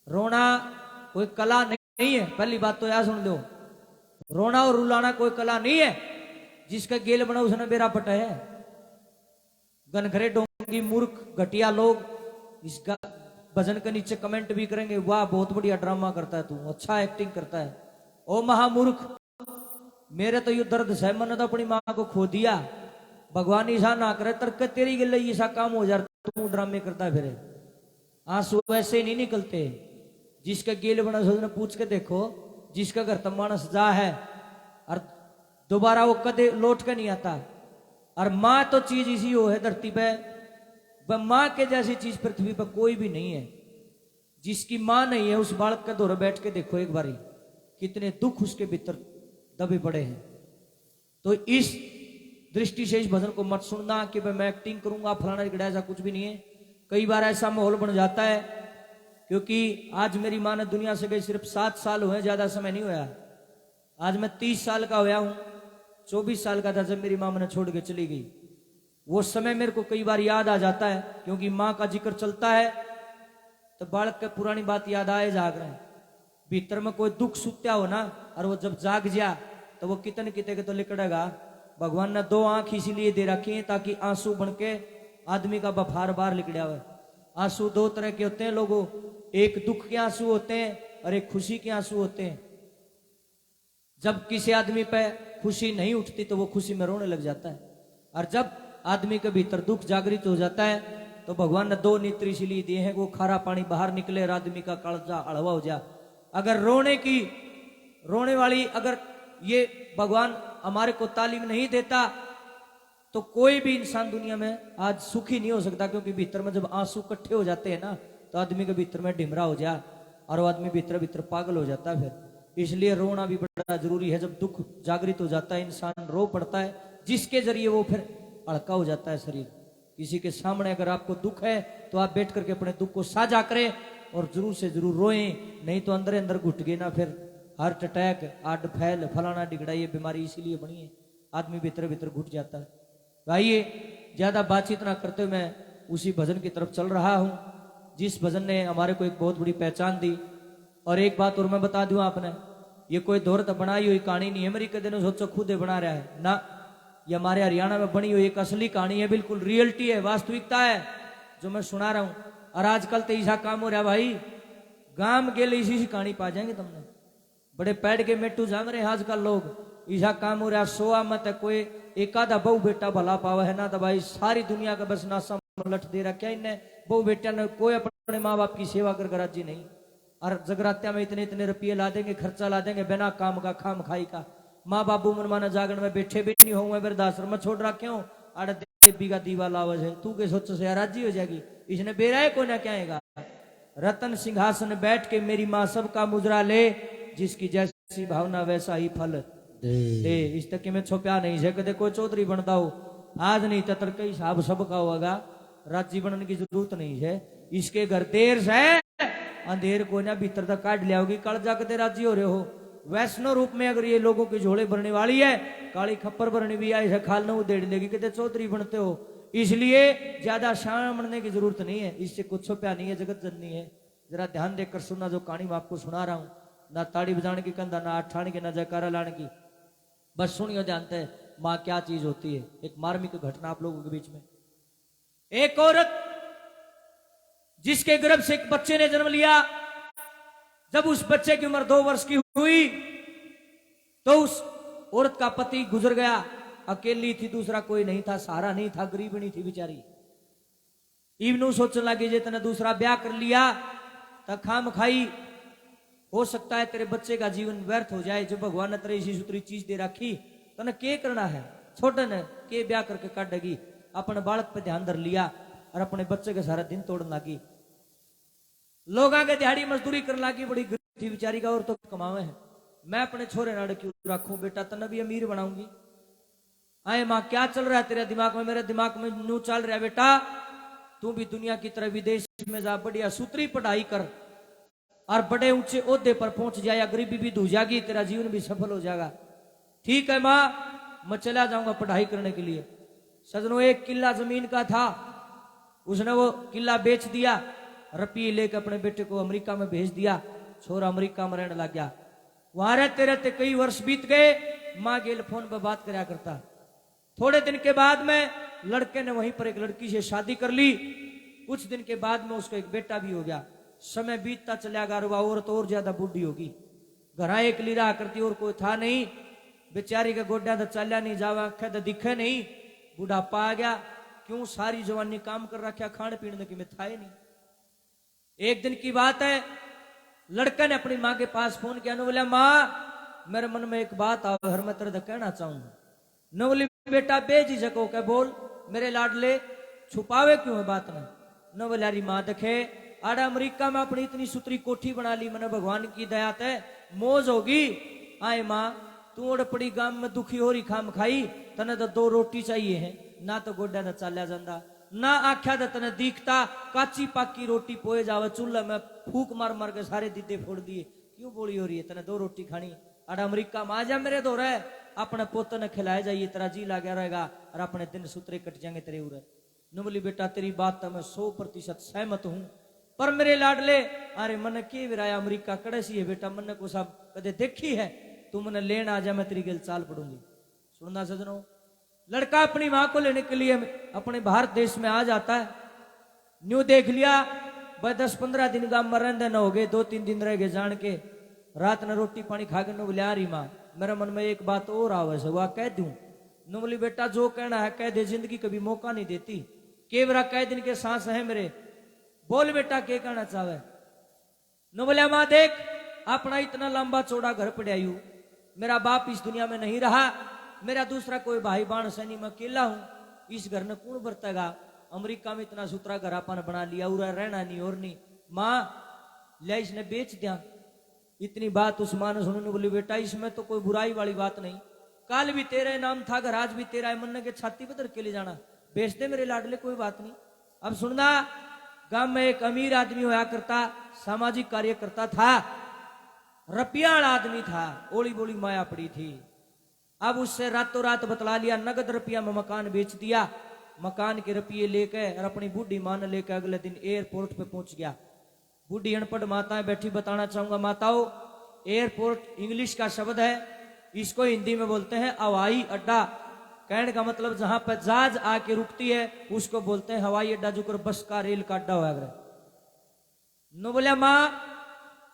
रोना कोई कला नहीं है, पहली बात तो यह सुन लो। रोना और रुलाना कोई कला नहीं है। जिसका गेल बना उसने बेरा पटा है। गनखरे डोंगी मूर्ख घटिया लोग इसका भजन के नीचे कमेंट भी करेंगे, वाह बहुत बढ़िया ड्रामा करता है तू, अच्छा एक्टिंग करता है। ओ महामूर्ख, मेरे तो यू दर्द है, मैंने तो अपनी माँ को खो दिया। भगवान ईसा ना करे तर्क तेरी गिल्ले ईसा काम हो जा, तू ड्रामे करता फिर। आंसू वैसे नहीं निकलते। जिसका गेल बना उसने पूछ के देखो, जिसका घर तब मानस जा है और दोबारा वो कदे लौट के नहीं आता। और माँ तो चीज इसी हो है धरती पे, वह माँ के जैसी चीज पृथ्वी पर कोई भी नहीं है। जिसकी माँ नहीं है उस बालक के दौरे बैठ के देखो एक बारी, कितने दुख उसके भीतर दबे पड़े हैं। तो इस दृष्टि से इस भजन को मत सुनना कि मैं एक्टिंग करूंगा फलाना टिकड़ा, ऐसा कुछ भी नहीं है। कई बार ऐसा माहौल बन जाता है, क्योंकि आज मेरी माँ ने दुनिया से गई सिर्फ 7 साल हुए, ज्यादा समय नहीं हुआ। आज मैं 30 साल का हुआ हूं। 24 साल का था जब मेरी माँ मैंने छोड़ के चली गई। वो समय मेरे को कई बार याद आ जाता है, क्योंकि माँ का जिक्र चलता है तो बालक के पुरानी बात याद आए जाग रहे हैं। भीतर में कोई दुख सुत्या हो ना, और वो जब जाग जा तो वो कितने कितने के तो लिकड़ेगा। भगवान ने 2 आंख इसीलिए दे रखी है ताकि आंसू बन के आदमी का बफार बार लिकड़ा हुआ। आंसू 2 तरह के होते हैं लोगों, एक दुख के आंसू होते हैं और एक खुशी के आंसू होते हैं। जब किसी आदमी पे खुशी नहीं उठती तो वो खुशी में रोने लग जाता है, और जब आदमी के भीतर दुख जागृत हो जाता है तो भगवान ने 2 नेत्र इसीलिए दिए हैं, वो खारा पानी बाहर निकले और आदमी का कालजा हलवा हो जा। अगर रोने वाली अगर ये भगवान हमारे को तालीम नहीं देता तो कोई भी इंसान दुनिया में आज सुखी नहीं हो सकता। क्योंकि भीतर में जब आंसू इकट्ठे हो जाते हैं ना तो आदमी के भीतर में ढिमरा हो जा और वो आदमी भीतर भीतर पागल हो जाता है फिर। इसलिए रोना भी बड़ा जरूरी है। जब दुख जागृत हो जाता है इंसान रो पड़ता है, जिसके जरिए वो फिर हल्का हो जाता है शरीर। किसी के सामने अगर आपको दुख है तो आप बैठ करके अपने दुख को साझा करें और जरूर से जरूर रोएं, नहीं तो अंदर अंदर घुट गए ना फिर हार्ट अटैक, आड फैल, फलाना डिगड़ा, ये बीमारी इसीलिए बनी है, आदमी भीतर भीतर घुट जाता है। आइए ज्यादा बातचीत ना करते हुए मैं उसी भजन की तरफ चल रहा हूं, जिस भजन ने हमारे को एक बहुत बड़ी पहचान दी। और एक बात और मैं बता दूं आपने, ये कोई दौरत बनाई हुई कहानी नहीं है मेरी, कदे ने सोचो खुद बना रहा है ना। ये हमारे हरियाणा में बनी हुई एक असली कहानी है, बिल्कुल रियलिटी है, वास्तविकता है जो मैं सुना रहा हूं। और आजकल तो ऐसा काम हो रहा है भाई, गांव के लिए इसी कहानी पा जाएंगे तुमने। बड़े पैड के मेटू जाम रहे हैं आजकल लोग, ऐसा काम हो रहा। सोआ मत कोई एक आधा बहु बेटा भला पावा है ना, तो भाई सारी दुनिया का बस नासा लट दे रखा है इन्हें। बहु बेटा ने कोई अपने माँ बाप की सेवा कर राजी नहीं, और जगरात्या में इतने इतने रुपये ला देंगे, खर्चा ला देंगे बिना काम का, खाम खाई का। माँ बाबू मनमाना जागरण में बैठे भी नहीं होंगे, वृद्धाश्रम में छोड़ रखे हो, अरे देवी का दीवा लावज है, तू के सोच से राजी हो जाएगी। इसने बेराए को ना क्या आएगा। रतन सिंहासन बैठ के मेरी माँ सबका मुजरा ले, जिसकी जैसी भावना वैसा ही फल दे। इस तक में छुपया नहीं है, कदे कोई चौधरी बनता हो आज नहीं तो तड़के हिसाब सबका होगा। राजी बनने की जरूरत नहीं है। इसके घर देर से अंधेर को ना भीतर तक काट लिया होगी, कल जाकर राजी हो रहे हो। वैष्णव रूप में अगर ये लोगों की झोले भरने वाली है, काली खप्पर भरनी भी आई है, खाल न उधेड़ लेगी, कहते चौधरी बनते हो। इसलिए ज्यादा शान बनने की जरूरत नहीं है, इससे कुछ छुपया नहीं है, जगत जननी है। जरा ध्यान देकर सुनना जो कहानी मैं आपको सुना रहा हूं, ना ताड़ी बजाने की कंधा, ना हाथ ठाने की, ना जयकारा लाने की, बस सुनियो जानते हैं माँ क्या चीज होती है। एक मार्मिक घटना आप लोगों के बीच में। एक औरत जिसके गर्भ से एक बच्चे ने जन्म लिया, जब उस बच्चे की उम्र 2 वर्ष की हुई तो उस औरत का पति गुजर गया। अकेली थी, दूसरा कोई नहीं था, सहारा नहीं था, गरीबनी थी बेचारी। इवनू सोचने लगी जे तने दूसरा ब्याह कर लिया तो खाम खाई हो सकता है तेरे बच्चे का जीवन व्यर्थ हो जाए। जब भगवान ने तेरे इसी सूत्री चीज दे रखी तने के करना है, छोटे ने के ब्याह करके काटेगी। अपने बालक पे ध्यान धर लिया और अपने बच्चे के सारा दिन तोड़ने लगी। लोग आगे दिहाड़ी मजदूरी करने लगी, बड़ी गरीब थी बेचारी का, और तो कमावे है। मैं अपने छोरे नाड़ क्यों रखूं, बेटा तने भी अमीर बनाऊंगी। आए माँ क्या चल रहा है तेरे दिमाग में? मेरे दिमाग में न्यू चल रहा है बेटा, तू भी दुनिया की तरह विदेश में जा, बढ़िया सूत्री पढ़ाई कर और बड़े ऊंचे ओहदे पर पहुंच जाएगा, गरीबी भी धो जाएगी, तेरा जीवन भी सफल हो जाएगा। ठीक है माँ, मैं चला जाऊंगा पढ़ाई करने के लिए। सजनों, 1 किला जमीन का था, उसने वो किला बेच दिया रुपये लेकर अपने बेटे को अमेरिका में भेज दिया। छोरा अमेरिका में रहने लग गया। वहां रहते रहते कई वर्ष बीत गए। माँ गेल फोन पर बात कराया करता। थोड़े दिन के बाद में लड़के ने वहीं पर एक लड़की से शादी कर ली। कुछ दिन के बाद में उसका एक बेटा भी हो गया। समय बीतता चला गया। वह औरत और ज्यादा बूढ़ी होगी। घरा एक ली रहा करती और कोई था नहीं। बेचारी के गोड्या तो चलिया नहीं, जावा आखे तो दिखे नहीं। बुढ़ापा आ गया। क्यों सारी जवानी काम कर रखा, खाने पीने की में था ही नहीं। एक दिन की बात है, लड़का ने अपनी माँ के पास फोन किया। न बोला माँ मेरे मन में एक बात आ घर में तेरे कहना चाहूंगा। न बोली बेटा बेझिझक होकर बोल, मेरे लाडले छुपावे क्यों है बात न। न बोला री माँ देखे आड़ा अमेरिका में अपनी इतनी सुतरी कोठी बना ली, मैंने भगवान की दया ते मौज होगी। आए माँ तू ओड़ पड़ी गांव में दुखी हो रही खाम खाई, तने तो 2 रोटी चाहिए है, ना तो गोड्या ने चाल्या जांदा, ना आख्या तो तने दिखता काची पाकी रोटी पोए जावे चूल्हे में फूक मार मार के सारे दीदे फोड़ दिए। क्यों बोली हो रही है, तने 2 रोटी खानी। अरे अमेरिका में आ जा मेरे दो रहे, अपने पोते ने खिलाया जाइए, तेरा जी लगा रहेगा और अपने दिन सुतरे कट जाएंगे तेरे उरे। न बोली बेटा तेरी बात तो मैं 100% सहमत हूं, पर मेरे लाडले अरे मन के विराया अमेरिका कड़े सी है बेटा, मन को सब कदे देखी है, तू मन लेन आ जा मैं तेरी गल चाल पड़ूंगी। सुनना सजनों, लड़का अपनी माँ को लेने के लिए अपने भारत देश में आ जाता है। न्यू देख लिया भाई 10-15 दिन गांव में रहने न हो गए, 2-3 दिन रह गए जान के। रात ने रोटी पानी खा के नो बोले आ रही माँ मेरे मन में एक बात और आवे से वह कह दूं। नो बोली बेटा जो कहना है कह दे, जिंदगी कभी मौका नहीं देती, केवरा कह दिन के सांस है मेरे, बोल बेटा के कहना चाहे। नो बोले माँ देख अपना इतना लंबा चौड़ा घर पड़ा यू, मेरा बाप इस दुनिया में नहीं रहा, मेरा दूसरा कोई भाई बाण सैनी में अकेला हूं, इस घर ने कौन बरतेगा। अमेरिका में इतना सुथरा घर अपन बना लिया और रहना नहीं और नहीं, माँ ले इसने बेच दिया। इतनी बात उस माँ ने सुनने बोली बेटा इसमें तो कोई बुराई वाली बात नहीं, काल भी तेरा नाम था घर आज भी तेरा है, मन के छाती पर धर के ले जाना, बेच दे मेरे लाडले कोई बात नहीं। अब सुनना, गांव में एक अमीर आदमी होया करता, सामाजिक कार्य करता था, रुपयाल आदमी था, ओली बोली माया पड़ी थी। अब उससे रातों रात बतला लिया, नगद रुपया में मकान बेच दिया। मकान के रुपये लेके और अपनी बूढ़ी मां ने लेकर अगले दिन एयरपोर्ट पे पहुंच गया। बूढ़ी अनपढ़ माताएं बैठी, बताना चाहूंगा माताओं, एयरपोर्ट इंग्लिश का शब्द है, इसको हिंदी में बोलते हैं हवाई अड्डा। कहने का मतलब जहां पर जहाज आके रुकती है उसको बोलते हैं हवाई अड्डा, जो कर बस का रेल का अड्डा होगा। नो बोलिया माँ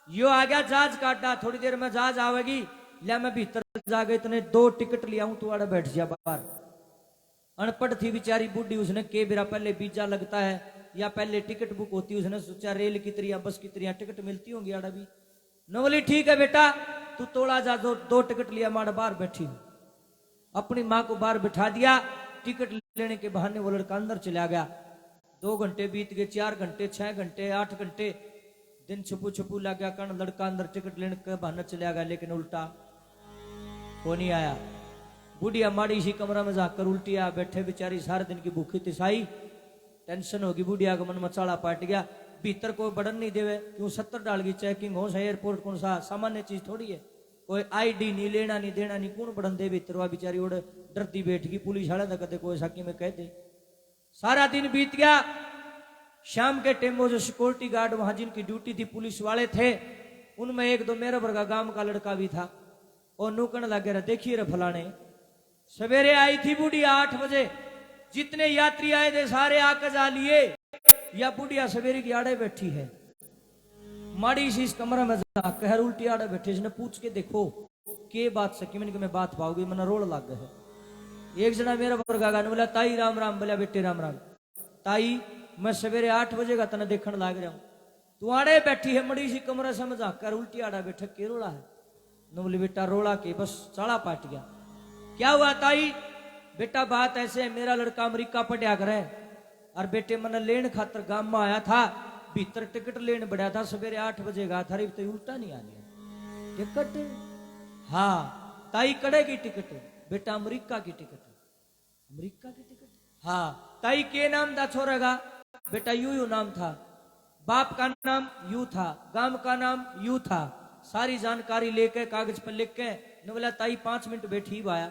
यो आ गया जहाज का अड्डा, थोड़ी देर में जहाज आवेगी, लिया मैं भीतर जा गए, इतने 2 टिकट लिया हूं, तू आड़े बैठ जा बाहर। अनपढ़ थी बेचारी बूढ़ी, उसने के बेरा पहले वीजा लगता है या पहले टिकट बुक होती है, उसने सोचा रेल की तरह बस की तरह टिकट मिलती होंगी आड़ा भी। न बोली ठीक है बेटा तू तोड़ा जा, 2 टिकट लिया, माड़ा बाहर बैठी। अपनी माँ को बाहर बिठा दिया। टिकट लेने के बहाने वो लड़का अंदर चला गया। 2 घंटे बीत गए, 4 घंटे, 6 घंटे, 8 घंटे, दिन छुपू छुपू लग गया। कारण लड़का अंदर टिकट लेने के बहाने चला गया, लेकिन उल्टा वो नहीं आया। बुढ़िया माड़ी सी कमरा में जाकर उल्टी आ बैठे, बेचारी सारे दिन की भूखी तिसाई, टेंशन होगी, बुढ़िया का मन मचाड़ा पाट गया। भीतर कोई बड़न नहीं देवे, क्यों 70 डाल की चेकिंग हो, एयरपोर्ट कौन सा सामान्य चीज थोड़ी है, कोई आईडी नहीं, लेना नहीं देना नहीं, कौन बड़न दे भीतर। वह बेचारी उड़ डरती बैठ गई, पुलिस वाले तो कदे कोई साकी में कह दे। सारा दिन बीत गया। शाम के टाइम वो जो सिक्योरिटी गार्ड वहां जिनकी ड्यूटी थी, पुलिस वाले थे, उनमें 1-2 मेरे वर्गा गांव का लड़का भी था। और नूकन लगे रहा, देखिए रे फलाने, सवेरे आई थी बुढ़िया 8 बजे, जितने यात्री आए थे सारे आकर जा लिए, या बुढ़िया सवेरे की आड़े बैठी है। माड़ी सी इस कमरा में जा कहर उल्टी आड़े बैठे, इसने पूछ के देखो के बात सकी, मैंने मैं बात पाओगी, मैंने रोल लग गए। एक जना मेरा वर्गा गाने बोला ताई राम राम, बोला बेटे राम राम। ताई मैं सवेरे 8 बजे का तना देखने लग रहा हूं, तू आड़े बैठी है मड़ी सी कमरा से, मजा कर उल्टी आड़ा बैठा, के रोला है। न बोली बेटा रोला के बस चाड़ा पाट गया। क्या हुआ ताई? बेटा बात ऐसे, मेरा लड़का अमेरिका पढ़िया करे और बेटे मन लेन खातर गांव में आया था, भीतर टिकट लेन बढ़िया था, सवेरे 8 बजे गया था, तो उल्टा नहीं आने टिकट। हाँ ताई कड़े की टिकट? बेटा अमेरिका की टिकट। अमेरिका की टिकट? हाँ। ताई के नाम था छोरे का? बेटा यू नाम था, बाप का नाम यू था, गांव का नाम यू था, सारी जानकारी लेके कागज पर लिख के। न बोला ताई 5 मिनट बैठी आया।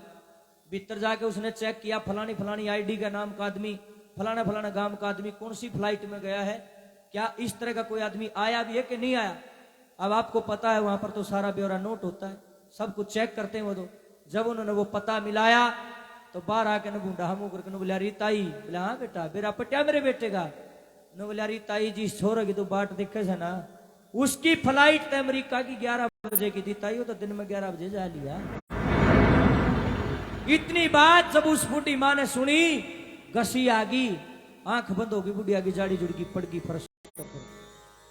भीतर जाके उसने चेक किया, फलानी फलानी आईडी का नाम का आदमी, फलाना फलाना गांव का आदमी, कौन सी फ्लाइट में गया है, क्या इस तरह का कोई आदमी आया भी है कि नहीं आया? अब आपको पता है वहां पर तो सारा ब्यौरा नोट होता है, सब कुछ चेक करते हैं वो। तो जब उन्होंने वो पता मिलाया तो बाहर आके न बूढ़ा मुंह करके बोला रीताई, बोला हाँ बेटा बेरा पट्या मेरे बेटे का। न बोला रीताई जी छोर की तो बाट देखे से ना, उसकी फ्लाइट तो अमेरिका की 11 बजे की थी ताई, वो तो दिन में 11 बजे जा लिया। इतनी बात जब उस बूढ़ी माँ ने सुनी, घसी आ गई, आंख बंद होगी, बुढ़िया की जाड़ी जुड़गी पड़ गई फर्श पर।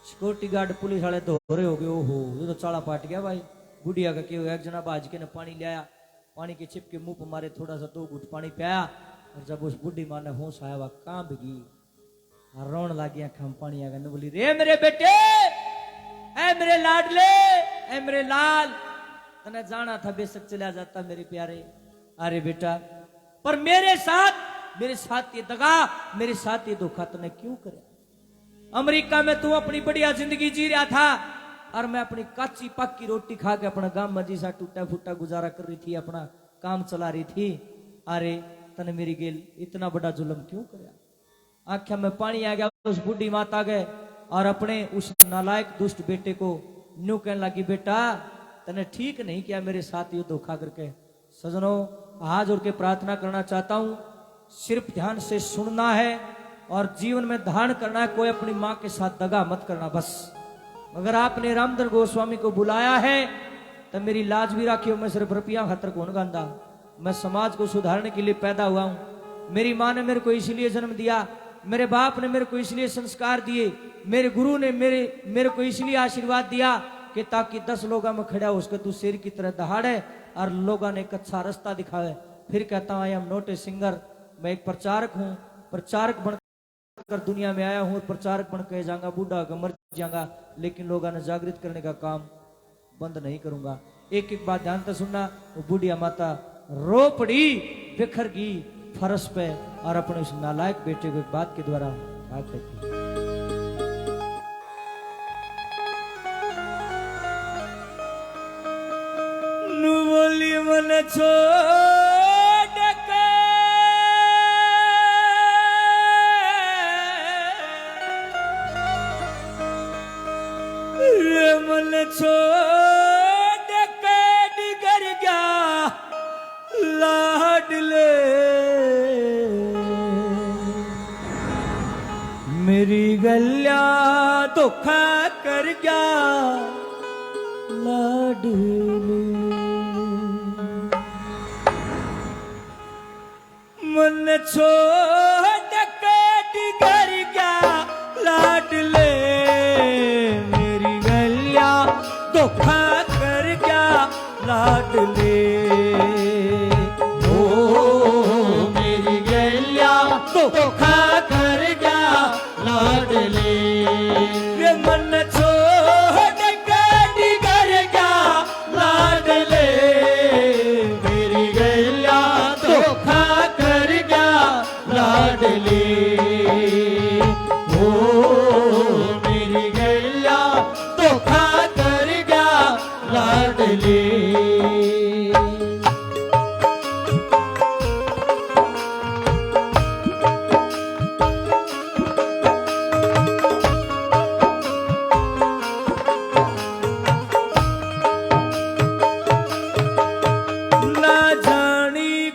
सिक्योरिटी गार्ड पुलिस वाले तो हो रहे हो गए, ओहो ये तो चाला पाट गया भाई। बुढ़िया का क्यों, एक जना बाज के ने पानी लिया, पानी के चिप के मुंह पर मारे, थोड़ा सा 2 घूंट पानी पिया, और जब उस बुढ़ी माँ ने होश आया वह कांप गई, रोन लगी, आंख में पानी आ गया। बोली रे मेरे बेटे, ऐ मेरे लाडले, ऐ मेरे लाल, तने जाना था बेशक चला जाता मेरे प्यारे। अरे बेटा पर मेरे साथ ये दगा, मेरे साथ ये धोखा तूने क्यों करे? अमेरिका में तू अपनी बढ़िया जिंदगी जी रहा था और मैं अपनी काची पक्की रोटी खा के अपना गांव में जैसा टूटा फूटा गुजारा कर रही थी, अपना काम चला रही थी। अरे तने मेरी गेल इतना बड़ा जुल्म क्यों कराया? आंखों में पानी आ गया उस बुढ़ी माता गए और अपने उस नालायक दुष्ट बेटे को न्यू कहने लगी, बेटा तने ठीक नहीं किया मेरे साथ ये धोखा करके। सजनों हाथ जोड़ के प्रार्थना करना चाहता हूं, सिर्फ ध्यान से सुनना है और जीवन में धारण करना है, कोई अपनी माँ के साथ दगा मत करना बस। अगर आपने रामधन गोस्वामी को बुलाया है तो मेरी लाज भी राखी हो, मैं सिर्फ रुपया खातर कौन गांधा, मैं समाज को सुधारने के लिए पैदा हुआ हूं। मेरी माँ ने मेरे को इसलिए जन्म दिया, मेरे बाप ने मेरे को इसलिए संस्कार दिए, मेरे गुरु ने मेरे को इसलिए आशीर्वाद दिया कि ताकि 10 लोगों में खड़ा हो उसके तू शेर की तरह दहाड़े और लोगों ने एक अच्छा रास्ता दिखावे। फिर कहता हूं I am not a singer, मैं एक प्रचारक हूं, प्रचारक बनकर दुनिया में आया हूं, प्रचारक बन के जाऊंगा, बूढ़ा मर जाऊंगा, लेकिन लोगों ने जागृत करने का काम बंद नहीं करूंगा। एक एक बात ध्यान से सुनना। वो बुढ़िया माता रो पड़ी, बिखर गई फरस पे और अपने उस नालायक बेटे को एक बात के द्वारा क्या कहती, बोली मन छोड़ के मन छोड़ के निगर गया लाडले, मेरी गलिया धोखा कर गया लाडले। मन छोड़ के निगर गया लाडले, मेरी गलिया धोखा कर गया लाडले। ओ मेरी गलिया धोखा कर गया लाडले, मन छोड़ के निगर गया लाडले, मेरी गलिया धोखा कर गया लाडले। ओ मेरी गलिया धोखा कर गया लाडले।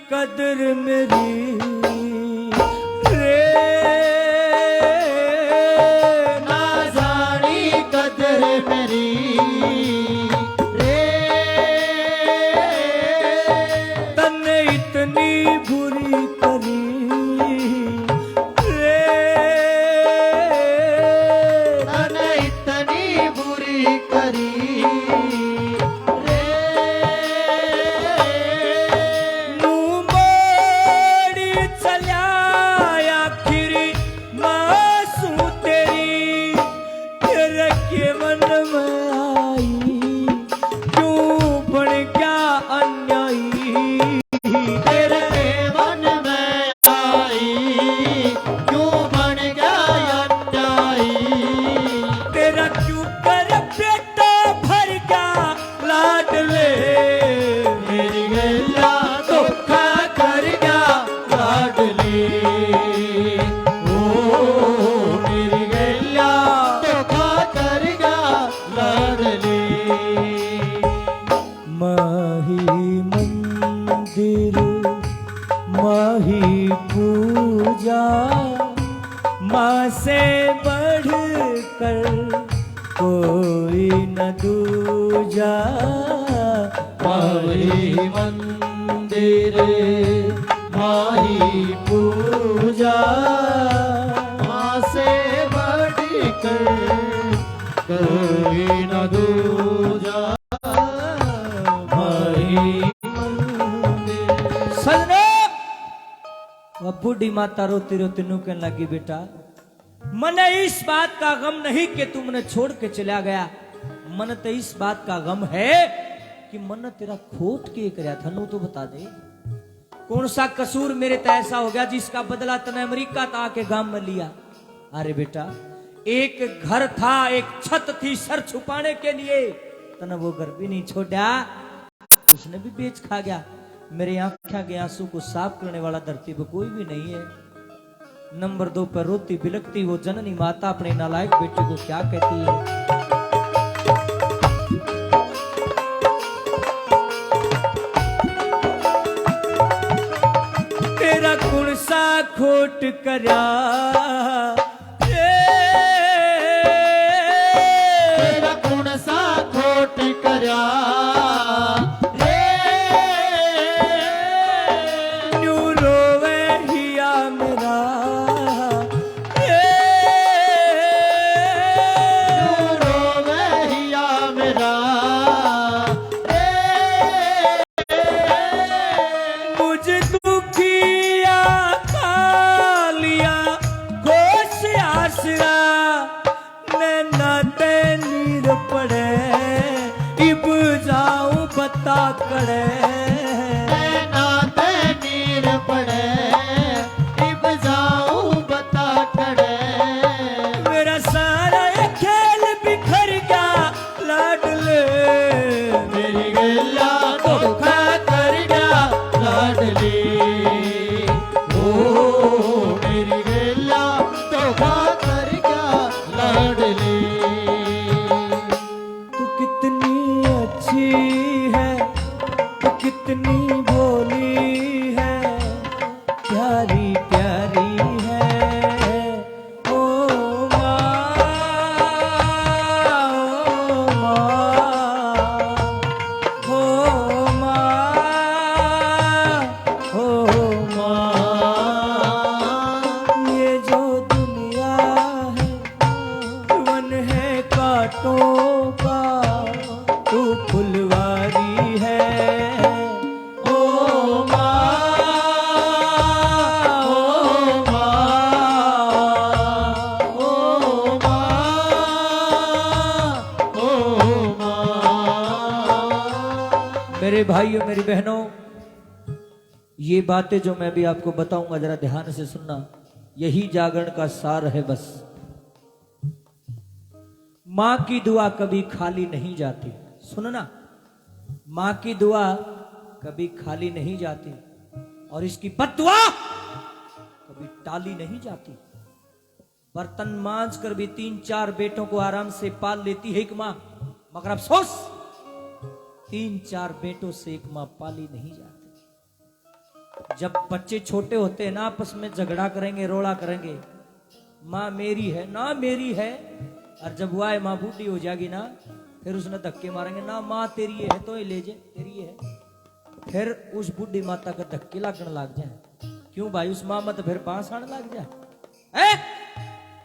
कदर मेरी रे, ना जानी कदर मेरी रे, तन्ने इतनी बुरी करी रे, तन्ने इतनी बुरी करी ओ मेरी गलिया कोई न दूजा माही मंदिर माही पूजा माँ से बढ़कर कोई न दूजा माही मंदिर। सजनो वह बूढ़ी माता रोती रोती नू कहने लगी, बेटा मने इस बात का गम नहीं कि तू मने छोड़ के चला गया, मन तो इस बात का गम है कि मन तेरा खोट के कराया था। नू तो बता दे कौन सा कसूर मेरे तो ऐसा हो गया जिसका बदला तने अमेरिका ता के गांव में लिया। अरे बेटा एक घर था, एक छत थी सर छुपाने के लिए, तने वो घर भी नहीं छोड़ा, उसने भी बेच खा गया। मेरे आंखों के आंसू को साफ करने वाला धरती पर कोई भी नहीं है। नंबर 2 पर रोती बिलकती वो जननी माता अपने नालायक बेटे को क्या कहती है। तेरा कौन सा खोट करा तेरा कौन सा खोट करा करे नाते नीर पड़े इब जाऊं बता करे। मेरा सारा खेल बिखर गया लाडले, मेरी गला धोखा कर गया लाडली, ओ मेरी गला धोखा कर गया लाडली। तू कितनी अच्छी है, कितनी भोली है, प्यारी प्यारी है, ओ माँ, ओ माँ, ओ माँ। ये जो दुनिया है वन है कांटों का, तू फुलवारी है, मेरे भाइयों मेरी बहनों, ये बातें जो मैं भी आपको बताऊंगा जरा ध्यान से सुनना, यही जागरण का सार है। बस मां की दुआ कभी खाली नहीं जाती, सुनना, मां की दुआ कभी खाली नहीं जाती और इसकी बद्दुआ कभी टाली नहीं जाती। बर्तन मांज कर भी 3-4 बेटों को आराम से पाल लेती है एक मां, मगर अफसोस 3-4 बेटों से एक मां पाली नहीं जाती। जब बच्चे छोटे होते हैं ना, आपस में झगड़ा करेंगे, रोड़ा करेंगे, मां मेरी है ना मेरी है, और जब वह मां बूढ़ी हो जाएगी ना, फिर उसने धक्के मारेंगे ना, मां तेरी है तो ही ले जे, तेरी है। फिर उस बूढ़ी माता का धक्के लगने लग जाए। क्यों भाई, उस मां मत फिर बांस आने लग जाए।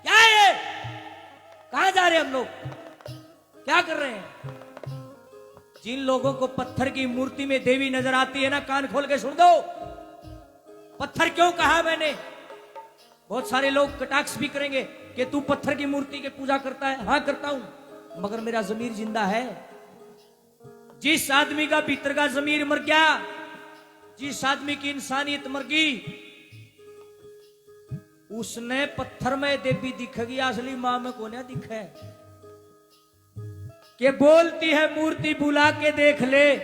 क्या है, कहां जा रहे हम लोग, क्या कर रहे हैं? जिन लोगों को पत्थर की मूर्ति में देवी नजर आती है ना, कान खोल के सुन दो। पत्थर क्यों कहा मैंने? बहुत सारे लोग कटाक्ष भी करेंगे कि तू पत्थर की मूर्ति की पूजा करता है। हाँ करता हूं, मगर मेरा जमीर जिंदा है। जिस आदमी का भीतर का जमीर मर गया, जिस आदमी की इंसानियत मर गई, उसने पत्थर में देवी दिखेगी, असली मां में कोने दिखे। के बोलती है मूर्ति बुला के देख ले,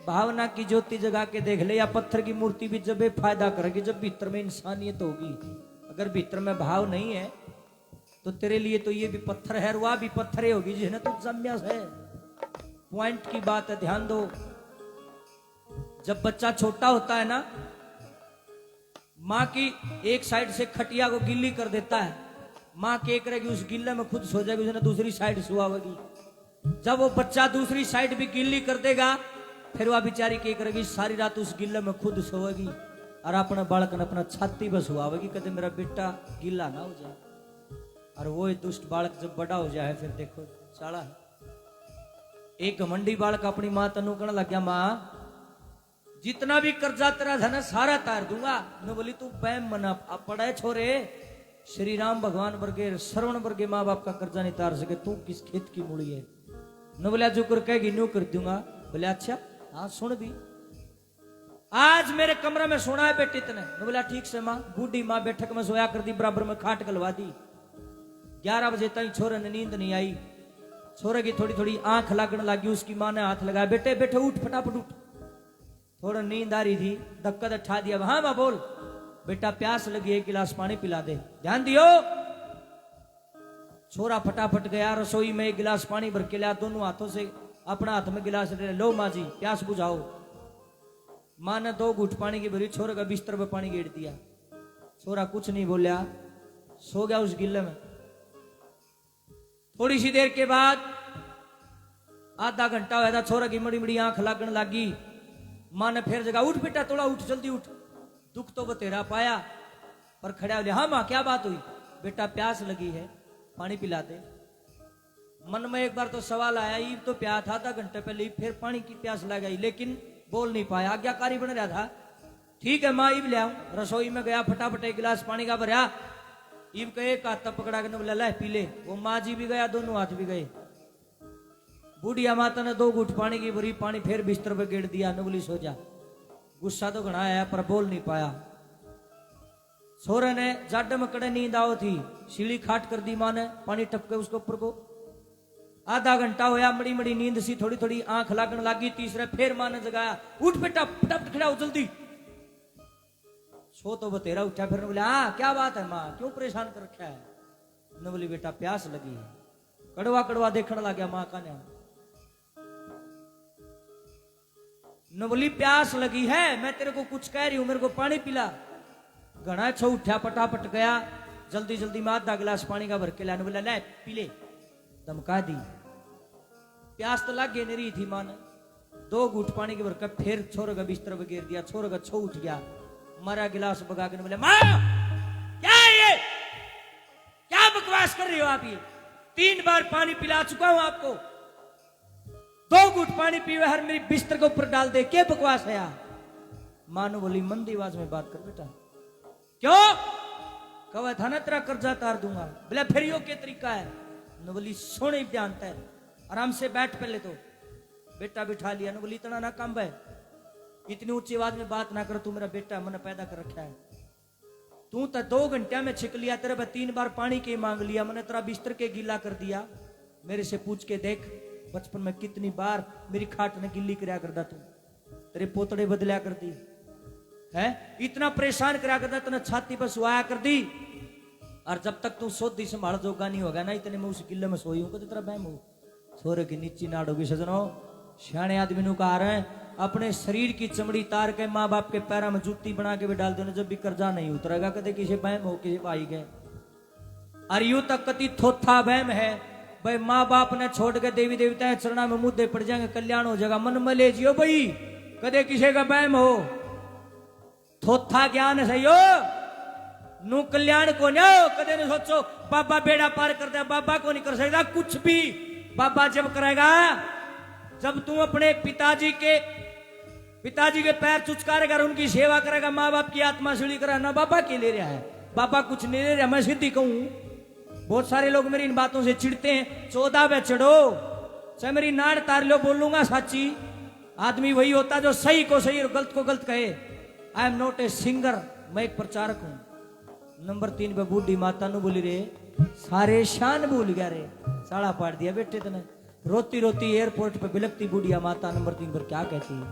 भावना की ज्योति जगा के देख ले, या पत्थर की मूर्ति भी जब फायदा करेगी जब भीतर में इंसानियत होगी। अगर भीतर में भाव नहीं है तो तेरे लिए तो ये भी पत्थर है, वह भी पत्थर होगी जिसने तू जम्या है। पॉइंट की बात है, ध्यान दो। जब बच्चा छोटा होता है ना, मां की एक साइड से खटिया को गिल्ली कर देता है, माँ क्या करेगी, उस गिल्ले में खुद सो जाएगी, उसने दूसरी साइड सुआवेगी। जब वो बच्चा दूसरी साइड भी गिल्ली कर देगा, फिर वह बेचारी क्या करेगी, सारी रात उस गिल्ले में खुद सोएगी और अपने बालक ने अपना छाती पर सुआवेगी, कहते मेरा बेटा गिल्ला ना हो जाए। और वो दुष्ट बालक जब बड़ा हो जाए, फिर देखो साला है एक घमंडी बालक अपनी माँ तनु कहने लग गया, माँ जितना भी कर्जा तेरा था ना सारा तार दूंगा। न बोली तू पैम मना, अब पड़ा है छोरे, श्री राम भगवान वर्गे श्रवण वर्गे माँ बाप का कर्जा नहीं तार सके, तू किस खेत की मूड़ी है। न बोला जो कर कहेगी न्यू कर दूंगा। बोले अच्छा हाँ सुन भी, आज मेरे कमरे में सोना है बेटी तने। न बोला ठीक से माँ। बूढ़ी माँ बैठक में सोया कर दी, बराबर में खाट गलवा दी। 11 बजे तक छोरे ने नींद नहीं आई। छोरे की थोड़ी थोड़ी आंख लगने लगी, उसकी माँ ने हाथ लगाया, बेटे बेटे उठ फटाफट उठ। थोड़ा नींद आ रही थी, धक्का उठा दिया। हाँ माँ बोल। बेटा प्यास लगी, 1 गिलास पानी पिला दे। ध्यान दियो। छोरा फटाफट गया रसोई में, 1 गिलास पानी भर के लिया, दोनों हाथों से अपना हाथ में गिलास ले, लो माँ जी प्यास बुझाओ। माँ ने 2 घूंट पानी की भरी, छोरे का बिस्तर पे पानी गिर दिया। छोरा कुछ नहीं बोलिया, सो गया उस गिल्ले में। थोड़ी सी देर के बाद, आधा घंटा हुआ था, छोरा की मड़ी मड़ी आंख लगने लगी। माँ ने फिर जगह, उठ बेटा थोड़ा उठ, जल्दी उठ। दुख तो बतेरा पाया, पर खड़ा हो गया। हाँ माँ क्या बात हुई। बेटा प्यास लगी है, पानी पिला दे। मन में एक बार तो सवाल आया, ईब तो प्यास था आधा घंटे पहले, फिर पानी की प्यास लग गई, लेकिन बोल नहीं पाया, आज्ञाकारी बन रहा था। ठीक है माँ ईब ले आऊं। रसोई में गया, फटाफट 1 गिलास पानी का भरा। ईब का एक हाथ पकड़ा के बोला ले पी ले। वो माँ जी भी गया, दोनों हाथ भी गए। बूढ़िया माता ने 2 घूंट पानी की भरी, पानी फिर बिस्तर पे गिर दिया। न बोली सो जा। गुस्सा तो घना आया, पर बोल नहीं पाया। छोरे ने जाडे में कड़े नींद आओ थी, सीढ़ी खाट कर दी माँ ने, पानी टपके उसके ऊपर को। आधा घंटा होया, मड़ी मड़ी नींद सी, थोड़ी थोड़ी आंख लगने लगी। तीसरे फिर माँ ने जगाया, उठ बेटा फटाफट खड़ा हो जल्दी। सो तो बतेरा उठा। फिर बोले हाँ क्या बात है माँ, क्यों परेशान कर रखा है। न बोली बेटा प्यास लगी है। कड़वा कड़वा देखने लग गया माँ का ने। न बोली प्यास लगी है, मैं तेरे को कुछ कह रही हूं, मेरे को पानी पिला। घना छो उठा, फटाफट गया, जल्दी जल्दी में आधा गिलास पानी का भर के लाने। बोला ले पी ले, धमका दी। प्यास तो लग नहीं रही थी मां ने। 2 घूंट पानी के भर के फिर छोरे का बिस्तर पे गिर दिया। छोरे का छो उठ गया, मारा गिलास बगा के। बोले मां क्या है ये, क्या बकवास कर रही हो आप, ये 3 बार पानी पिला चुका हूं आपको, 2 घूंट पानी पीवे हर मेरी बिस्तर के ऊपर डाल दे, क्या बकवास है यार। मां ने बोली मंदी आवाज में बात कर बेटा। क्यों कहा था ना तेरा कर्जा तार दूंगा। बोले फिर यो क्या तरीका है। न बोली सोने जानता है, आराम से बैठ पहले तो। बेटा बिठा लिया। न बोली इतना ना कम है, इतनी ऊंची आवाज में बात ना कर, तू मेरा बेटा मैंने पैदा कर रखा है। तू तो 2 घंटे में छिक लिया, तेरे पे 3 बार पानी के मांग लिया, मैंने तेरा बिस्तर के गीला कर दिया। मेरे से पूछ के देख बचपन में कितनी बार मेरी खाट ने गिल्ली कराया करता, तू तेरे पोतड़े बदलिया कर दी है, इतना परेशान कराया करता, तेने छाती पर सुहाया कर दी। और जब तक तू सोती संभाल जोगा नहीं होगा ना, इतने में उस गिल्ले में सोई हूं, तेरा बहम हो। छोरे की नीची नाड़ होगी सजनो। सियाने आदमी नु कहा रहे, अपने शरीर की चमड़ी तार के माँ बाप के पैरों में जूती बना के भी डाल दो, जब भी कर्जा नहीं उतरेगा, कदे किसी बहम हो किसी भाई गए। और यूं तक कति थोथा बहम है भाई, माँ बाप ने छोड़ के देवी देवता चरणा में मुद्दे पड़ जाएंगे, कल्याण हो जाएगा, मन में ले जियो भाई, कदे किसी का बहम हो। थोथा ज्ञान सही हो, नु कल्याण को नो, कदे न सोचो बाबा बेड़ा पार कर दे, बाबा को नहीं कर सकता कुछ भी। बाबा जब करेगा, जब तू अपने पिताजी के पैर चुचकारेगा, उनकी सेवा करेगा, माँ बाप की आत्मा सीढ़ी करेगा ना, बाबा के ले रहा है, बाबा कुछ नहीं ले रहा। मैं सीधी कहूं, बहुत सारे लोग मेरी इन बातों से चिढ़ते हैं, 14 पे चढ़ो, चाहे मेरी नाड़ तार लो, बोलूंगा साची। आदमी वही होता जो सही को सही और गलत को गलत कहे। I am not a singer, मैं एक प्रचारक हूं। नंबर 3 पे बूढ़ी माता नु बोली रे, सारे शान भूल गया रे, साड़ा पाड़ दिया बेटे तने। रोती रोती एयरपोर्ट पे बिलकती बूढ़िया माता नंबर 3 पर क्या कहती है।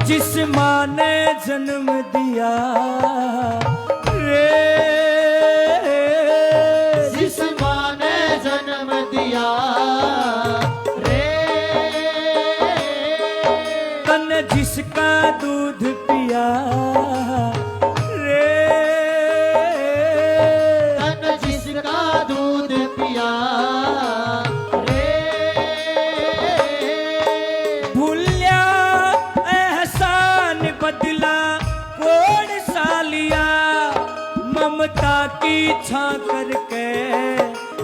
जिस माँ ने जन्म दिया रे, जिस माँ ने जन्म दिया रे, बदला कौन सा लिया, ममता की छा करके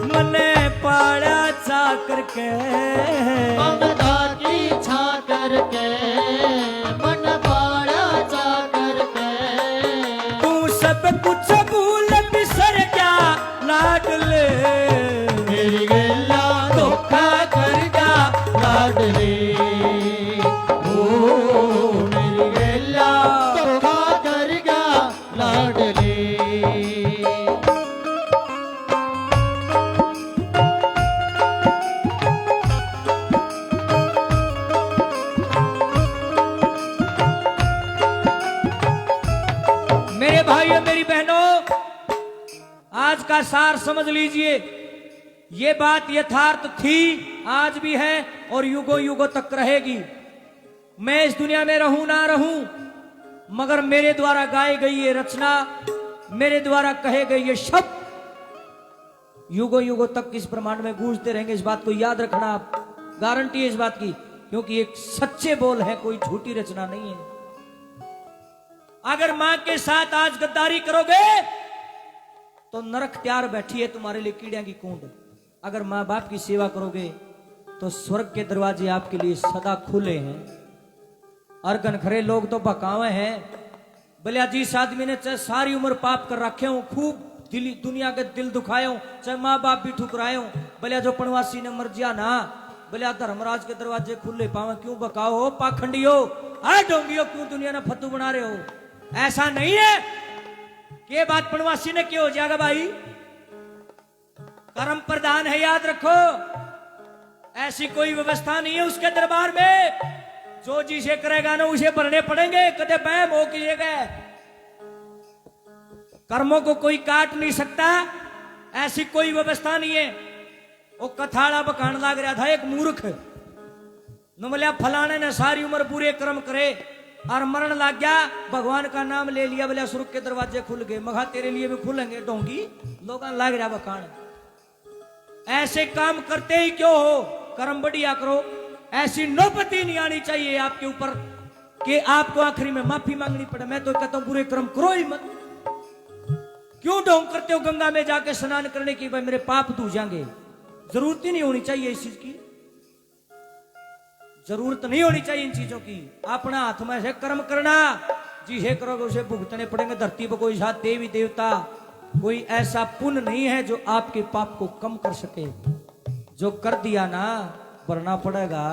मने पाड़ा चा करके, ममता की छा करके मन पाड़ा चा करके, तू सब कुछ भूल बिसर गया लाडले, मेरी गैया धोखा कर गया लाडले, ओ मेरी गैया धोखा कर गया लाडले। मेरे भाइयों मेरी बहनों, आज का सार समझ लीजिए। ये बात यथार्थ थी, आज भी है और युगों युगों तक रहेगी। मैं इस दुनिया में रहूं ना रहूं, मगर मेरे द्वारा गाई गई ये रचना, मेरे द्वारा कहे गए ये शब्द युगों युगों तक इस ब्रह्मांड में गूंजते रहेंगे। इस बात को याद रखना, आप गारंटी है इस बात की, क्योंकि एक सच्चे बोल है, कोई झूठी रचना नहीं है। अगर मां के साथ आज गद्दारी करोगे तो नरक तैयार बैठी है तुम्हारे लिए, कीड़ियां की कूंड। अगर मां बाप की सेवा करोगे तो स्वर्ग के दरवाजे आपके लिए सदा खुले हैं। और गनखरे लोग तो बकावे हैं, भले जिस आदमी ने चाहे सारी उम्र पाप कर रखे हो, खूब दुनिया के दिल दुखाए हो, चाहे माँ बाप भी ठुकराए हो, भले जो पणवासी ने मर जिया ना, भले धर्मराज के दरवाजे खुले पावे, क्यों बकाओ हो, पाखंडी हो, ढोंगियो, क्यों दुनिया ने फद्दू बना रहे हो। ऐसा नहीं है कि ये बात पणवासी ने क्यों हो जाएगा भाई, कर्म प्रधान है, याद रखो। ऐसी कोई व्यवस्था नहीं है उसके दरबार में, जो जिसे करेगा ना उसे भरने पड़ेंगे, कदे बैम हो कीजिएगा। कर्मों को कोई काट नहीं सकता, ऐसी कोई व्यवस्था नहीं है। वो कथाड़ा बखान लग रहा था एक मूर्ख, बोलिया फलाने ने सारी उम्र बुरे कर्म करे और मरण लग गया, भगवान का नाम ले लिया, बोले स्वर्ग के दरवाजे खुल गए। मगा तेरे लिए भी खुलेंगे ढोंगी, लोग लग रहा बखान। ऐसे काम करते ही क्यों हो, कर्म बढ़िया करो। ऐसी नौबती नहीं आनी चाहिए आपके ऊपर कि आपको आखिरी में माफी मांगनी पड़े। मैं तो कहता हूं बुरे कर्म करो ही मत। क्यों ढोंग करते हो गंगा में जाके स्नान करने की, भाई मेरे पाप धो जाएंगे। जरूरत ही नहीं होनी चाहिए इस चीज की, जरूरत नहीं होनी चाहिए इन चीजों की। अपना हाथ में से कर्म करना, जिसे करोगे उसे भुगतने पड़ेंगे। धरती पर कोई साथ देवी देवता, कोई ऐसा पुण्य नहीं है जो आपके पाप को कम कर सके। जो कर दिया ना भरना पड़ेगा,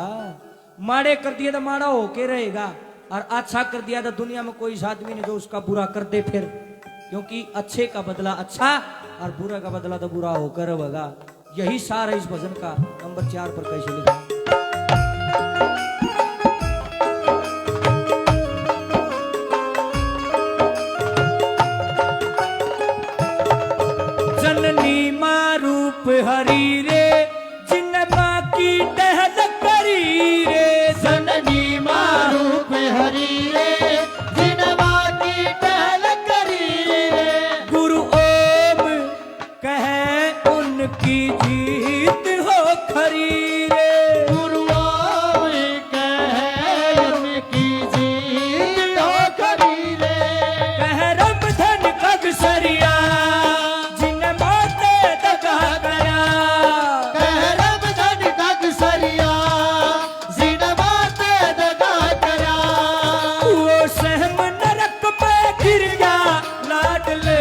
माड़े कर दिया तो माड़ा होके रहेगा, और अच्छा कर दिया तो दुनिया में कोई आदमी नहीं जो उसका बुरा कर दे फिर, क्योंकि अच्छे का बदला अच्छा और बुरा का बदला तो बुरा होकर रहेगा। यही सार है इस भजन का। नंबर 4 पर कैसे लिखा, जननी मां रूप हरी रे, जिन मां की टहल करी रे, जननी मां रूप हरी रे, जिन मां की टहल करी रे, गुरु ओम कहे उनकी जीत हो खरी रे, गुरु ओम कहे उनकी जीत हो खरी रे, कह रब धन कगसरिया, जिन माते दगा करा, कह रब धन कगसरिया, जिन माते दगा करा, वो सहम नरक में गिर गया लाडले,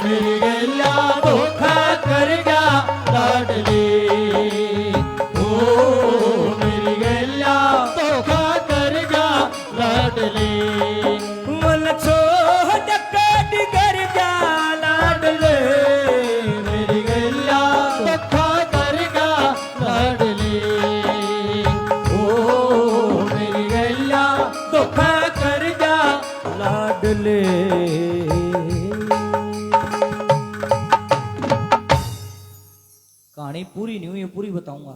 मेरी गैया धोखा कर गया लाडली, ओ मेरी गैया धोखा कर गया लाडली, मन छोड़ के डिगर गया लाडले, मेरी गैया धोखा कर गया लाडली, ओ मेरी गैया धोखा कर गया लाडले। कहानी पूरी नहीं हुई है, पूरी बताऊंगा।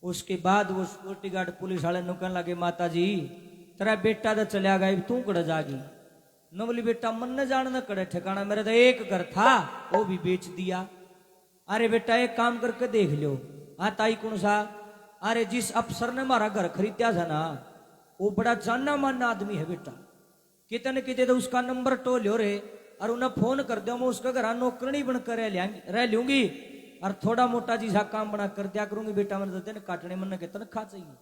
उसके बाद वो सिक्योरिटी गार्ड पुलिस वाले नुकन लगे, माता जी तेरा बेटा तो चलिया गया, तू कड़ जागी। न बोली बेटा मन न जान न कड़े ठिकाना, मेरा तो एक घर था वो भी बेच दिया। अरे बेटा एक काम करके देख लो। हाँ ताई कौन सा? अरे जिस अफसर ने हमारा घर खरीदा था ना, वो बड़ा जाना माना आदमी है बेटा, कितने कितने तो उसका नंबर टोल हो रे और उन्हें फोन कर दो, मैं उसका घर नौकरनी बनकर रह लूंगी और थोड़ा मोटा जिसा काम बना कर दिया करूंगी। बेटा मैंने देते काटने मन के तनख्वाह चाहिए।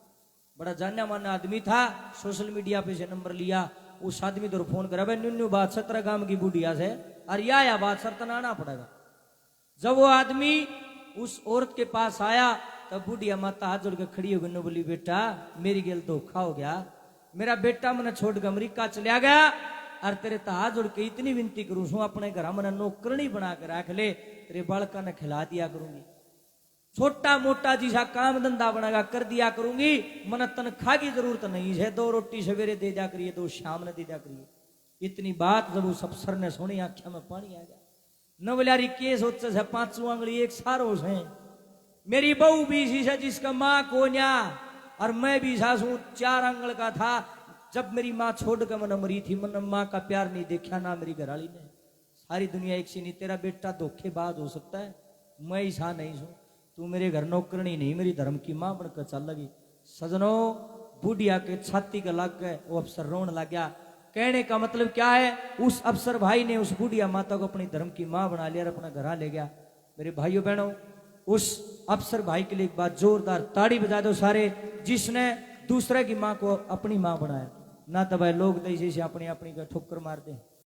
बड़ा जाना माना आदमी था, सोशल मीडिया पे से नंबर लिया, उस आदमी तो फोन करा, भाई न्यू बात 17 गांव की बुढ़िया से और या बात सरतन आना पड़ेगा। जब वो आदमी उस औरत के पास आया तब बुढ़िया माता हाथ जोड़ के खड़ी हो गई, बोली बेटा मेरी गेल धोखा हो गया, मेरा बेटा मैंने छोड़ के अमरीका चलिया गया और तेरे हाथ जोड़ के इतनी विनती करूं सू अपने घर मैंने नौकरनी बना के रख ले, तेरे बालका ने खिला दिया करूंगी, छोटा मोटा जिसा काम धंधा बनागा कर दिया करूंगी, मन तनख्वाह की जरूरत नहीं है, 2 रोटी सवेरे दे दिया करिए 2 शाम ने दे दिया करिए। इतनी बात जब उस अफसर ने सुनी आंखों में पानी आ गया। नवलारी के सोचे से 5 आंगली एक सारो से, मेरी बहू भी इसी से जिसका माँ को न्या और मैं भी सासू 4 आंगल का था। जब मेरी माँ छोड़ कर मन मरी थी, मन माँ का प्यार नहीं देखा ना मेरी घरवाली ने। सारी दुनिया एक सी नहीं, तेरा बेटा धोखेबाज हो सकता है, मैं ही सा नहीं हूं, तू मेरे घर नौकरनी नहीं मेरी धर्म की माँ बनकर चल लगी। सजनों बुढ़िया के छाती का लग गए, वो अफसर रोने लग गया। कहने का मतलब क्या है, उस अफसर भाई ने उस बुढ़िया माता को अपनी धर्म की माँ बना लिया और अपना घर ले गया। मेरे भाइयों बहनों, उस अफसर भाई के लिए एक बार जोरदार ताड़ी बजा दो सारे, जिसने दूसरे की माँ को अपनी माँ बनाया। ना तो भाई लोग तो इसी से अपनी अपनी का ठोकर मार दे।